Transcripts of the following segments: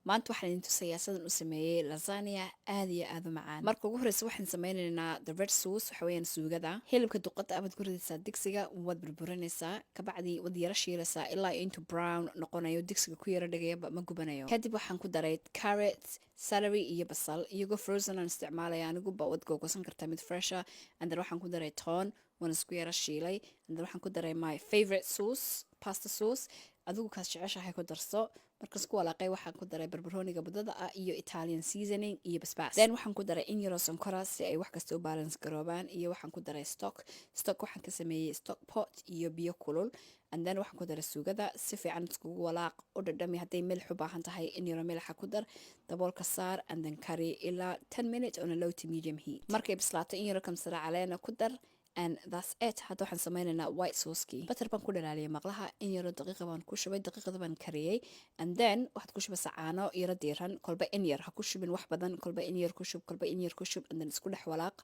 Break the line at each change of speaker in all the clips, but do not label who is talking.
maanta waxaan idin tusayaa sidan u sameeyey lasagna aad iyo aad u macaan. marka ugu horeysa waxaan sameynaynaa the red sauce, waxa weeyaan suugada. hilibka duqada abaad ku ridaysaa digsiga, waad burburinaysaa, kabacdi waad yara shiilaysaa ilaa intuu brown noqonayo, digsiga ku yara dhagayaba ma gubanayo. kadib waxaan ku daray carrot, celery iyo basal, iyagoo frozen aan isticmaalaya aniguba waad googosan kartaa mid fresha. and then waxaan ku daray toon, waan isku yara shiilay. and then waxaan ku daray my favorite sauce, pasta sauce, adigu kaas jeceshahay ku darso. markaas ku walaaqay waxaan ku daray barbarooniga budada ah iyo Italian seasoning iyo basbaas. then waxaan ku daray in yaro sonkora si ay wax kasta u balance garoobaan, iyo waxaan ku daray stock waxaan ka sameeyey stock pot iyo biyo kulul. and then waxaan ku daray suugada, si fiican iskugu walaaq, u dhadhami. hadday milix u baahan tahay in yaro milixa ku dar, daboolka saar, and then kari ilaa 10 minutes on a low to medium heat. markay bislaato in yaro kamsara caleena ku dar, and that's it. hadda waxaan sameynaynaa white sauce-kii. butter baan ku dhalaaliyay maqlaha, in yaro daqiiqa baan ku shubay, daqiiqada baan kariyey. and then waxaad ku shubaysaa caano yaro diiran, kolba in yar ha ku shubin wax badan, kolba in yar ku shub, kolba in yar ku shub, and then isku dhex walaaq.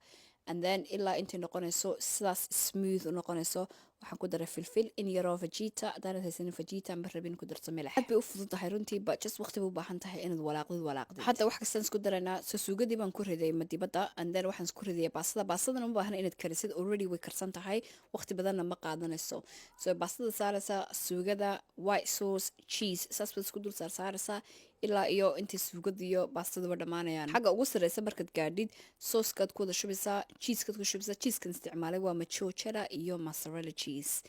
and then ilaa intay noqonayso sidaas smooth u noqonayso, waxaan ku daray filfil, in yaroo vegeta, haddaanad haysanin vegeta ma rabin ku darto milix. aad bay u fudud tahay runtii, but just waqti bay u baahan tahay inaad walaaqdid. hadda wax kastaan isku daraynaa. so suugadii baan ku riday madibada, and then waxaan isku ridaya baastadan uma baahna inaad karisid, already way karsan tahay, waqti badanna ma qaadanayso. so baastada saaraysaa, suugada, white sauce, cheese, saas baad isku dul saaraysaa ilaa iyo intay suugada iyo baastaduba dhammaanayaan. xagga ugu sarreysa markaad gaadhid, sooskaad ku wada shubaysaa, cheesekaad ku shubaysaa. cheesekan isticmaalay waa mature cheddar iyo mozzarella cheese.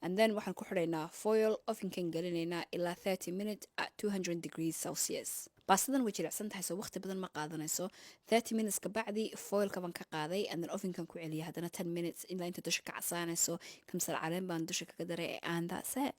and then waxaan ku xidhaynaa foil, ovenkan gelinaynaa ilaa 30 minutes at 200 degrees Celsius. baastadan way jilicsan tahay, so waqti badan ma qaadanayso. 30 minutes kabacdi foilka baan ka qaaday, and then ovenkan ku celiya haddana 10 minutes ilaa inta dusha ka casaanayso. kamsar caleen baan dusha kaga daray, and that's it.